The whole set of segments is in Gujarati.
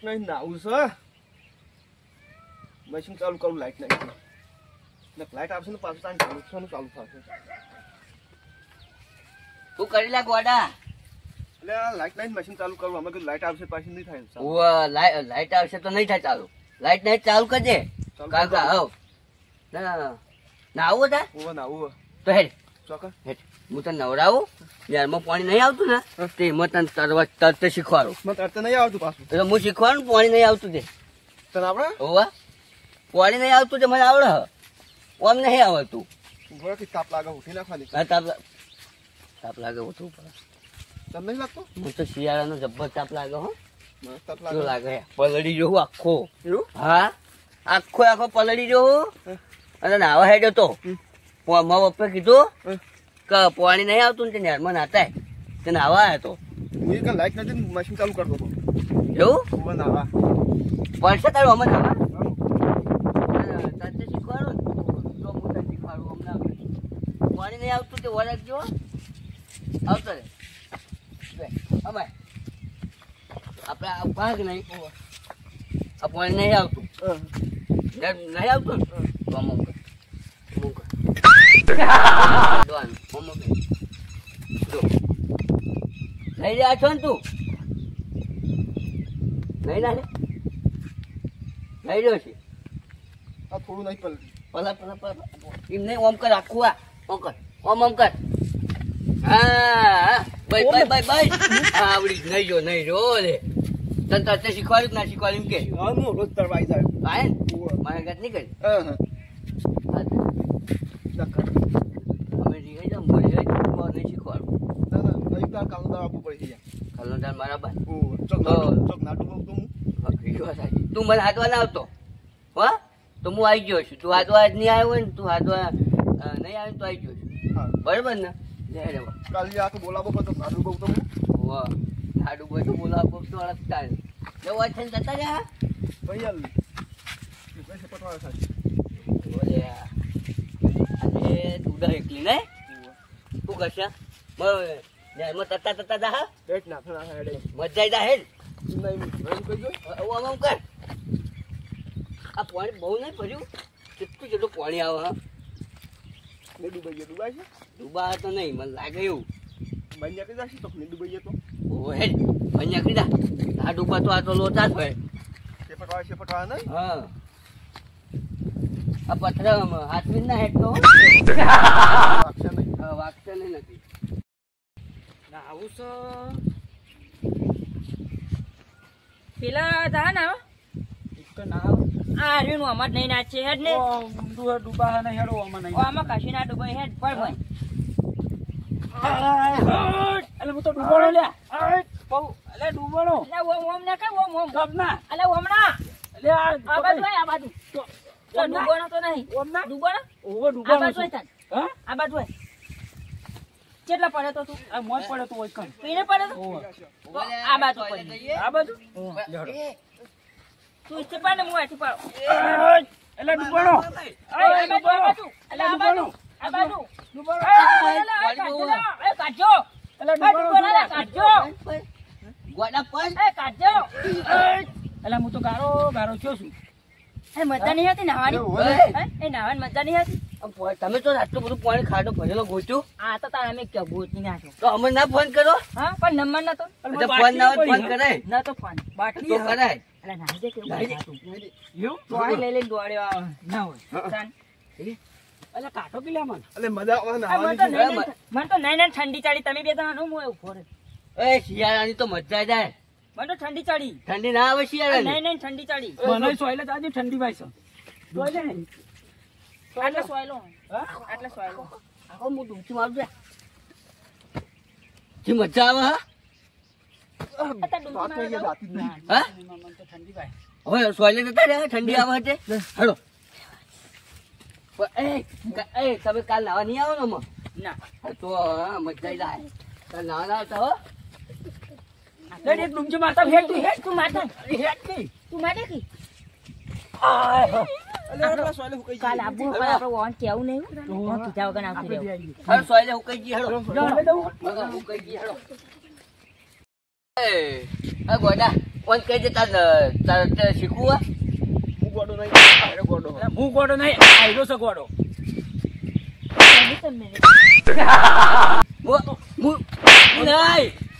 નહીં નાવું છે મશીન ચાલુ કરું લાઈટ નહીં ને લાઈટ આવશે ને પાછું તાન ચાલુ થશે તું કરી લે ગોડા એટલે લાઈટ નહીં મશીન ચાલુ કરું અમે કીધું લાઈટ આવશે પાછી નહીં થાય લાઈટ આવશે તો નહીં થાય ચાલુ લાઈટ નહીં ચાલુ કરજે કાકા આવ નાવું હતા નાવું તો હેડ ચોક્કસ હેડ હું તને નવડાવું યારમાં પાણી નહીં આવતું ને તે એમાં તને તરત શીખવાડું મને તરત નહીં આવતું પાછું એટલે હું શીખવાનું પાણી નહીં આવતું તે તને આપણે હોવા પાણી નહીં આવતું તે મને આવડે ઓમ નહીં આવડતું તાપ લાગે ઉઠી નાખવાની તાપ લાગે ઉઠવું પડે તમને નહીં લાગતો હું તો શિયાળાનો જબ્બર તાપ લાગે હો તાપ લાગે પલળી જોવું આખો હા આખો પલળી જોવું અને નાવા હેડ્યો તો મારા પપ્પા કીધું કે પાણી નહીં આવતું ને તે નેરમાં નાતા તે નાવા આવ્યો તો હું લાઈટ નથી મશીન ચાલુ કરતો હતો એવું નાવા પડશે તારું અમે નાવા તારે શીખવાડો ને તો હું તને શીખવાડું હમણાં પાણી નહીં આવતું તે વળગજો આવતો રે અમારે આપણે આ ભાગ નહીં આ પાણી નહીં આવતું નહીં આવતું તો અમુક લઈ રહ્યા છો ને તું લઈ ના લઈ રહ્યો છે આ થોડું નહીં પલા એમ નહીં ઓમ કર આખું ઓમ કર ઓમ કર હા બાય આવડી નહીં જો રે તને તરત શીખવાડ્યું ના શીખવાડ્યું કે રોજ તરવાઈ જાય મારે ગત નહીં કરી તું મને હાથવા ના આવતો હા તો હું આવી ગયો છું તું હાથવા નહીં આવ્યો હોય ને તું હાથવા નહીં આવે તો આવી ગયો છું બરાબર ને કાલે આ તો બોલાવો પડતો સાડુ બહુ તો સાડુ બહુ તો બોલાવો તો અડકતા જવા છે ને જતા રહ્યા ભાઈ પટવાળા આજે તું એકલી ને તું કરશે તતા જા પેટ ના થણા હેડે મજા જા હેડ નહીં કઈ આમ કર આ પાણી બહુ નહીં ભર્યું કેટલું પાણી આવે હા ડુબાઈ છે ડુબા તો નહીં મને લાગે એવું બન્યા કઈ જશે તો ડુબાઈએ તો ઓ હેડ બન્યા કઈ જા આ ડુબા તો આ તો લોચા જ હોય પટવા નહીં હા આ પથ્થર હાથવી ના હેડ તો વાગશે નહીં નથી આવું છો પેલા તા ના આ રેનું અમાર નહીં નાચે હેડ ને ડુબા નહીં હેડો આમાં કાશી ના ડુબાઈ હેડ પર હોય એટલે હું તો ડૂબણો લે એટલે ડૂબણો એટલે ઓમ ના કઈ ઓમ કબના એટલે ઓમ ના એટલે આ બાજુ આ બાજુ તો ડૂબણો તો નહીં ઓમ ના ડૂબણો ઓવો આ ડૂબણો બાજુ હા આ બાજુ કેટલા પડે તો તું આ મોજ પડે તો ઓય કણ પીને પડે તો આ બાજુ પડે આ બાજુ તું ઇચ્છે પાડે હું આથી પાડો એટલે ડૂબણો આ બાજુ એટલે આ બાજુ આ બાજુ ડૂબણો એ કાઢજો એટલે ડૂબણો કાઢજો ગોડા પર એ કાઢજો એટલે હું તો ગારો થયો છું એ મજા નહીં હતી નાવાની એ નાવાની મજા નહીં હતી તમે તો આટલું બધું પાણી ખાડો ભરેલો ગોચ્યું આ તો તારે અમે કે ગોચી નાખ્યો તો અમે ના ફોન કરો હા પણ નંબર નતો ફોન ના હોય ફોન કરાય ના તો ફોન બાટલી તો કરાય એટલે નાઈ દે કેવું એવું પાણી લઈ લઈને દોડ્યો ના હોય ચાલ એટલે કાટો પીલા મને એટલે મજા આવે મને તો નહીં ઠંડી ચાડી તમે બે જણા હું ઉભો રહે એ શિયાળાની તો મજા જાય મને તો ઠંડી ચાડી ઠંડી ના આવે શિયાળાની નહીં ઠંડી ચાડી મને સોયલે તાજી ઠંડી ભાઈ સોયલે ને આટલે સોયલો આટલે સોયલો આખો હું ડૂબકી મારું છે જે મજા આવે હા હવે સોયલે જતા રહ્યા ઠંડી આવે છે હેડો એ તમે કાલ નાવા નહીં આવો ને ના તો મજા જાય કાલ નાવા ના આવતા હો એક ડૂબકી મારતા હેડ તું મારતા હેડ તું મારે કી કાલ આબુ પર આપણે વોન કેવું નહીં હું કીધા વગર આવતી રહેવું હર સોયલે હુકાઈ જી હેડો હુકાઈ જી હેડો એ ગોડા ઓન કહી દે તાર શીખવું હે? હું ગોડો નહીં અરે ગોડો એટલે હું ગોડો નહીં આયરો છે ગોડો. નહીં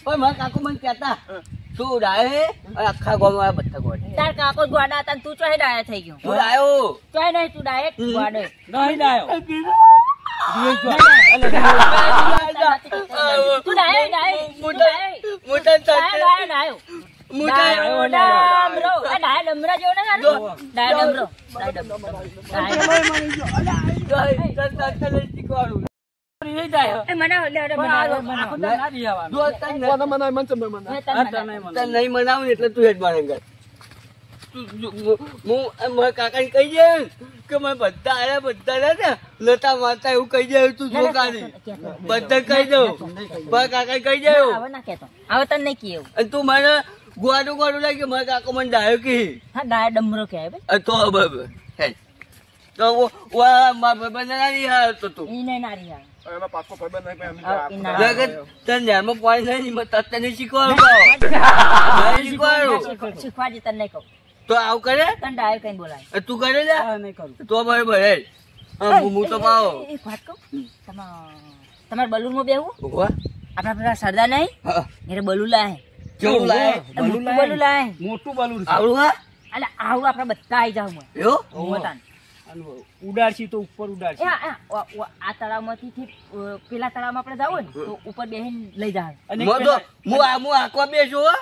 પણ મારા કાકુ મને કહેતા તું ડાયો હે અને આખા ગામમાં બધા ગોડા. તાર કાકો જ ગોડા હતા ને તું ચોહે ડાયા થઈ ગયો. તું ડાયો ચોહે નહીં તું ડાયરેક્ટ ગોડો. નહીં ડાયો. તું ડાયો ડાયો. મોટા ડાયો ડાયો. ડાયો ડમરો. આ ડાયો ડમરા જેવો ને ગાનો? ડાયો ડમરો. ડાયો ડમરો. શીખવાડું નહીં ડાયો. એ મને લે લે પણ આખો દાડો ના દિયાવાનો. જો તને મને મન ચમ મને તને નહીં મનાવું ને એટલે તું હેડ મારે ઘર. હું મારા કાકાને કહી જાય કે મેં બધા આયા બધા ને લતા માતા એવું કહી જાય તું જો કાઢી બધા કહી દઉં મારા કાકાને કહી જાય હવે ના કેતો. હવે તને નહીં કીધું. અને તું મને ગોડું ગોડું લાગે મારા કાકો મને ડાયો કી હા ડાયો ડમરો કહેવાય ભાઈ. તો બરાબર હેડ તો મારા ભાઈ ના નહીં હાર તો તું ઈ નહીં નારી હા. એમાં પાકો ખબર નહીં તને ધ્યાનમાં પાણી નહીં તને શીખવાડું શીખવાડું શીખવાડી તને નહીં કહું. તો આવું કરે તને ડાયો કઈ બોલાય. તું કરે લે હા, નહીં કરું. તો બરાબર હેડ હું તો પાવો એક વાત કહું તમારે બલૂનમાં બેહવું ઉભા. આપડા પેલા સરદાર નહીં હા. એને બલૂન લાય. કેવું લાય મોટું બલૂન લાય. મોટું બલૂન છે. આવડું હા એટલે આવું આપડે બધા આવી જાવ એવું બતાન. અને ઉડાડશી તો ઉપર ઉડાડશી. આ તળાવમાંથી પેલા તળાવમાં આપણે જાવ ને તો ઉપર બેહીને લઈ જાવ. અને હું તો હું આખવા બેસું હો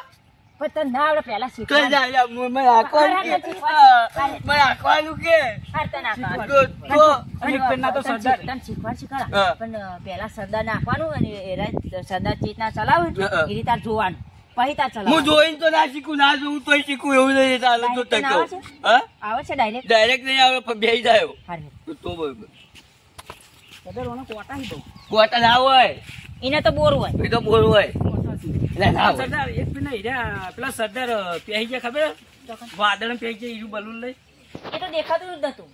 પણ તને ના આવડે પેલા તો શીખવા. જા મને આખવાનું કે મને આખવાનું કે તો અને પેલા તો સરદાર. તને શીખવાડ શીખવાડા. હા. પણ પેલા સરદાર નાખવાનું અને એરા સરદાર ચેતના ચલાવે ને હા. એ રીતે તાર જોવાનું પછી તાર હું ચલાવવાનું. જોઈને તો ના શીખું ના જોઉં તોય શીખું એવું નહીં ચાલે તો તને આવે છે? હા આવે છે ડાયરેક્ટ. ડાયરેક્ટ નહીં આવે પણ બેસી જાય તો બરાબર સરદાર ઓનો કોટા હી બહુ. કોટા ના હોય એને તો બોર હોય. એ તો બોલ હોય એટલે ના હોય સરદાર એક પેલા હીરા પેલા સરદાર પહેરી ગયા ખબર વાદળ પહેરી ગયા હીરું બલૂન લઈ. એ તો દેખાતું જ નતું.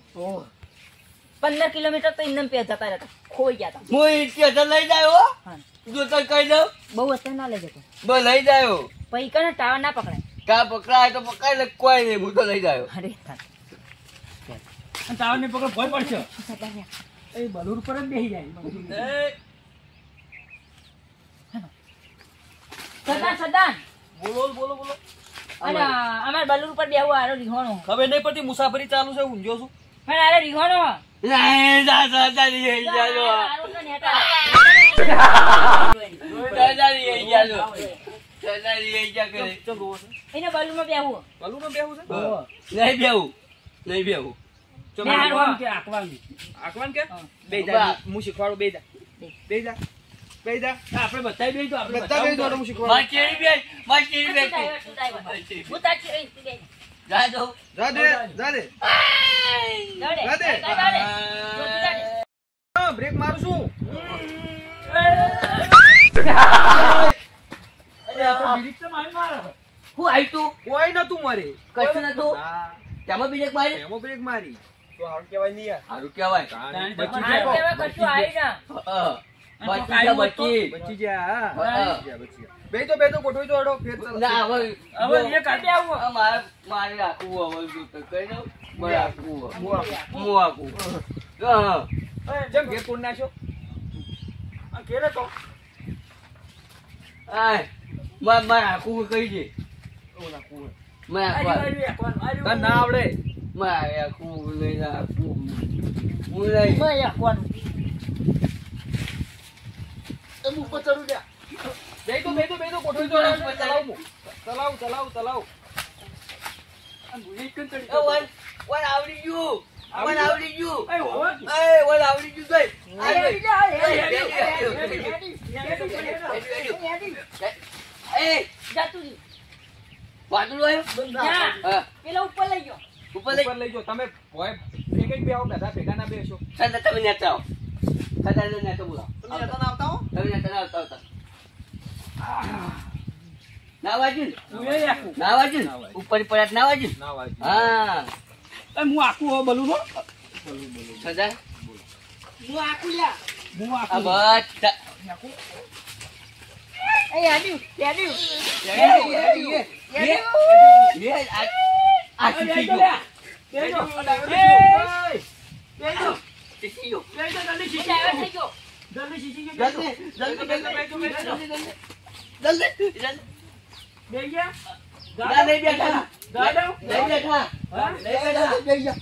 15 કિલોમીટર તો ઇન્દમ પે જતા રહેતા ખોઈ ગયા હતા. હું સ્ટેશન લઈ જાય હા. જો તને કહી દઉં બહુ અત્યારે ના લઈ જતો. બસ લઈ જાય પછી કને ટાવર ના પકડાય. કા પકડાય તો પકડાય ને કોઈ નહીં હું તો લઈ જાય અરે થાક. અને તાવને પકડ ભય પડશે. સરદાર ને. એ બલૂન પર જ બેસી જાય. સરદાર બોલો બોલો બોલો. અને અમારે બલૂન ઉપર બેહવું આરો રીહોણો. ખબર નહીં પડતી મુસાફરી ચાલુ છે ઊંઝો છું. પણ આરે રીહોણો. નહીં દાદા લઈ જાય આરો તો નેટા. દાદા લઈ જાય દાદા લઈ જાય કરે એને બલૂનમાં બેહવું. બલૂનમાં બેહવું છે. નહીં બેવું નહીં બેવું ચલો, બે હારવા. આકવાન કે આકવાન. આકવાન કે બે જા હું શીખવાડું બે જા બે જા બે જા આપણે બતાવી દઈએ તો આપણે બધા બે જોડે હું શીખવા માચેરી બેન માચેરી બેન હું તાચી રહી તું બે. જા દો જા દે દોડે. દે. દોડે. બ્રેક મારું છું હું આવી તું કોઈ નતું મારે કશું નતું તેમાં બીજે મારી એમાં બ્રેક મારી તો હાલ કેવાય નહીં યાર સારું કહેવાય બચી આ કેવા કશું આવી ના. બચી જા બચી બચી ગયા હા. બચી ગયા બે તો ગોઠવી તો અડો ફેર ચાલો. ના હવે હવે એ કાઢી આવું. મારે મારે રાખવું હવે જો તો કહી દઉં મારે રાખવું હું રાખવું હા જેમ ઘેર કોણ નાખ્યો આ ઘેરે તો આય મારે રાખવું કહી દે એવું નાખવું હોય. મારે રાખવું તને ના આવડે મારે રાખવું લઈ રાખવું હું લઈ મેં આપવાનું. એમ ઉપર ચડું લ્યા બે તો ગોઠવી તો અડો. ચલાવ વન આવડી ગયું વન આવડી ગયું એ હોવા કી. એ વન આવડી ગયું ગઈ એ જાતું રહ્યું. વાદળું આવ્યું ના. હા પેલા ઉપર લઈ ગયો. ઉપર લઈ ઉપર લઈ જાઓ તમે ભોય એક બે આવો બધા ભેગા ના બેસો સાદા તમે નેતા આવો સાદા નેતા બોલાવો તમે નતા આવતા હો તમે નેતા આવતા આવતા ના વાજ્યું ને? તું એ આખું. ના વાજ્યું ને? ઉપર પડ્યા ના વાજ્યું ને? ના વાજી હા એ હું આખું હો બલૂન હો. સદા હું આખું લ્યા. હું આ આખું. બધા એ આડ્યું, આડ્યું. રેડી, રેડી, શીખી બેજો, ગયો. બેજો. બેજો. શીખી ગયો. બેજો, જલ્દી શીખી ડ્રાઈવર ગયો. થઈ ગયો. જલ્દી શીખી ગયો. જલ્દી. બેહી ગયા? ના, નહીં બેઠા. ગાડો? નહીં બેઠા. હા? નહીં બેઠા.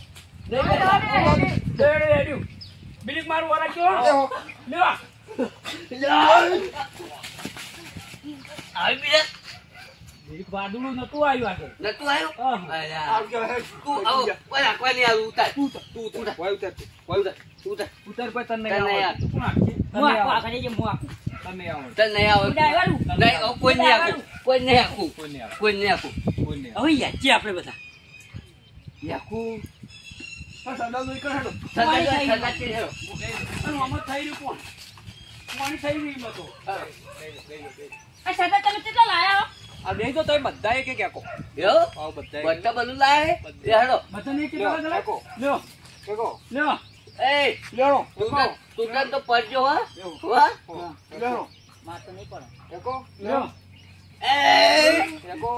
Ready, ready. બિલીક મારું વરા કયો? લેવા. આવી બીજા બિલીક વાદળું નતું આવ્યું આગળ. નતું આવ્યું? હા. અલ્યા. તું આવો. કોઈ નાખવા નહીં આવ્યું. ઉતાર. તું ઉતાર. ઉતર પર તને તને નહીં નહીં આવડતું. હું આખું આગળ જઈએ, હું આખું. તને નહીં આવડતું. તને નહીં આવે. ડ્રાઈવર હું. નહીં, કોઈ નહીં આખું. કોઈ નહીં આખું. કોઈ નહીં આવડતું. કોઈ નહીં આખું. કોઈ નહીં હવે યાચી આપણે બધા. યાકુ. આવડતું. નહીં કરે હેડો. સદાચી હેરો. અને આમાં થઈ રહ્યું કોણ? કોણ થઈ રહ્યું એમાં તો? આ છતાં તમે કેટલા લાયા હો? આ બે તો તમે બધાએ કે કેકો. યો? આવો બધાએ. બધા બધું લાય. એ હેડો. બધાને એક કેટલા વાગે લાવો? લ્યો. કેકો. લ્યો. એ, લ્યો. તું તો પડજો હા? એવું. હા? લ્યો. માર તો નહીં પડે. કેકો. લ્યો. એ, કેકો.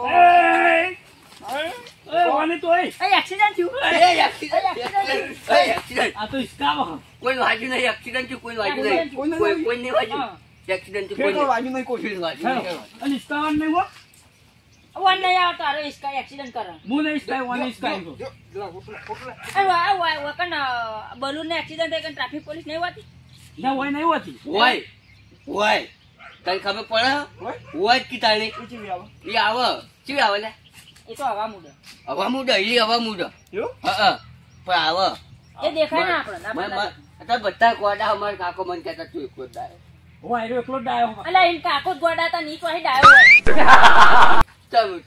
એ વાની તો એ. એ એક્સિડન્ટ થયું. એ, accident. એ, accident. આ તો ઇસ્કામાં. કોઈનું વાગ્યું નહીં, accident થયું, કોઈનું વાગ્યું નહીં. કોઈને નહીં. કોઈ નહીં વાગ્યું. હા. Accident થયું, કેકો કોઈને વાગ્યું નહીં કોઈ. કોઈનું વાગ્યું નહીં. અને ઇસ્કામાં નહીં હો. વન નહીં આવતો, અરે ઇસકા એક્સિડન્ટ કરે. હું નહીં ઇસ્કાય, વાની ઇસ્કાય તો. બલૂન ને એક્સિડન્ટ થાય કે ટ્રાફિક પોલીસ નહીં હોતી? ના હોય નહીં હોતી. હોય. તને ખબર પડે? હોય જ કીધાણી. એ આવે. ચી આવે લે? એ તો હવા મુડે. હવા મુડે, એ હવા મુડે. એવું? હા, પણ આવે. એ દેખાય ને આપણે ના બદલાય. અત્યારે બધા ગોડા અમારા કાકો મને કહેતા તું એકલો જ ડાયો. હું આયરો એકલો જ ડાયો. અલા એને કાકો જ ગોડા હતા નીચ વાહી ડાયો હોય.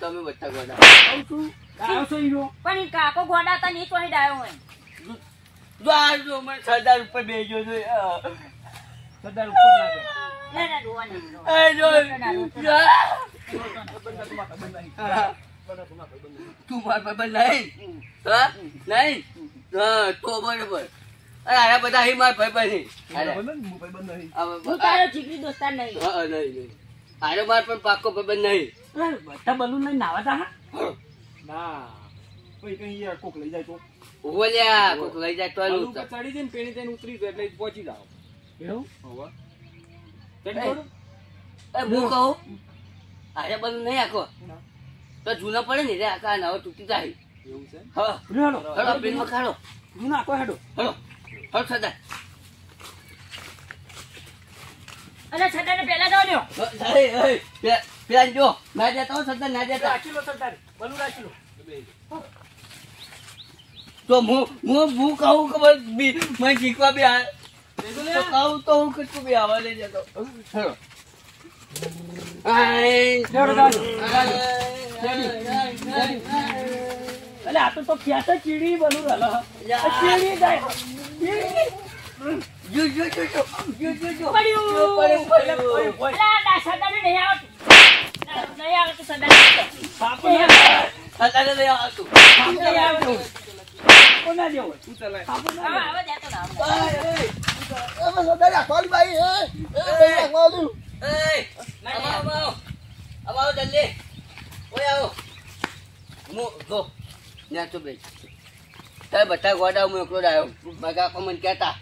તમે બધા ગોડા. આવું છું. ડાયો છો ઈરો. પણ ઈ કાકો ગોડા હતા નીચ વાહી ડાયો હોય. જો આ જો મને સરદાર ઉપર બેજો છે. સરદાર ઉપર લાગે. ના ના રોવા નહીં. એ જો. તું માર ભાઈ નહીં. હા? નહીં? હા, તો બરોબર. અરે આયા બધા અહીં માર ભાઈ નહીં. હું તારો જીગરી દોસ્તાર નહીં. હા, નહીં. આરે માર પણ પાક્કો ભાઈ નહીં. બધા બલૂન લઈને નાવા તા હા? ના. કોઈ કઈ યાર કોક લઈ જાય તો. ઓલ્યા કોક લઈ જાય તો બલૂન પર ચડી જઈને પેણી થઈને ઉતરી જાય એટલે પહોંચી જાવ. એવું? હોવા. ચડી પડો. હું કહું આરે બધું નહીં આખો તો જૂના પડે ને રે આખા નવો તૂટી જાય. એવું છે? હા, હેડો. હળો પેનમાં ખાડો. હું નાખો હેડો. હળો સરદાર. અને છતાં પેલા જાવ લ્યો. પેલા જો ના જતા હો સરદાર, ના જતા. રાખી લો સરદાર. બલૂન રાખી લો. તો હું કહું કે મને શીખવા બી આવે તો કહું તો હું કેટલું બી આવવા લઈ જતો. હેડો. અલે આ તો ક્યાં તો ચીડી બલૂન હલો. ચીડી જાય. પડ્યું. અલા ના છતાં નહીં આવતું. નહીં આવતું છતાં. સાપો ના સરદાર લઈ આવતું. નહીં આવતું. કોના જેવો? તું ચલાય. સાપો ના હવે આવે. હવે જતો ના. આવો જલ્દી. ઓય આવો. હું જો ત્યાં તો બેસ. તારે બધા ગોડા હું એકલો જ આવ્યો. મારા કાકા મને કહેતા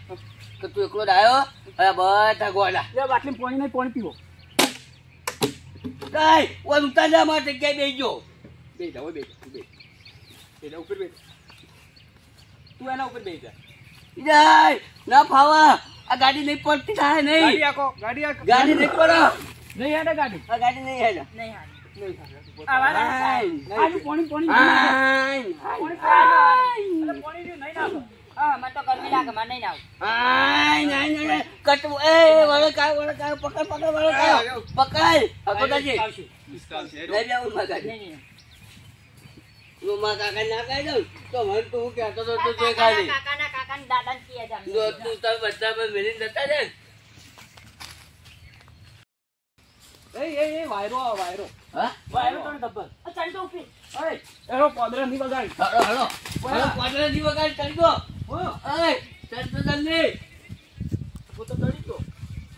કે તું એકલો જ આવ્યો અને બધા ગોડા. લે બાટલી પાણી નહીં, પાણી પીવો. કઈ ઓય ઉતાર જા મારે જગ્યાએ બેસજો. બે જા, બે જા, બે. બે જા ઉપર બે. તું એના ઉપર બે જા. જાય ના ફાવા. આ ગાડી નહીં પડતી થાય નહીં. ગાડી આખો, ગાડી આખો. ગાડી નહીં પડો. નહીં હેડે ગાડી. આ ગાડી નહીં હેડે. નહીં હાલ. નહીં હેડે. આવા ના થાય. આજુ પાણી પાણી. આય, પાણી પાણી. અલે પાણી રહ્યું, નહીં નાખો. હા મને તો ગરમી લાગે મને નહીં નાવું. આય, નાય, નાય, કટવું. એ વળકાય, પકડ, વળકાય. પકડ. પકડજી. આવશું. લઈ જાઉં મારા ગાડી. નહીં નહીં. હું મારા કાકા ના કહી દઉં તો મને તું કહેતો તો તું તે કાકાના ખાલી. કાકાના દાદાને કીએ જામ. જો તું તાર બધા પર મેલીને જતા રહે. એ વાયરો આ વાયરો. હા? વાયરો તો ડબ્બલ. ચાલ તો ઉપર. ઓય એનો પોદરા ની બગાડી. હળો. પાટલા જી વગાડ ચડી ગયો. ઓય, ચલ તો જલ્દી. હું તો ચડી ગયો.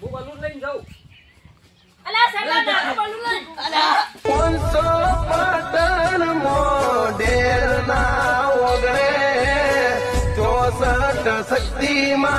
હું બલૂન લઈને જાઉં. અલા સરદાર ના બોલું લઈ. અલા. શક્તિમાં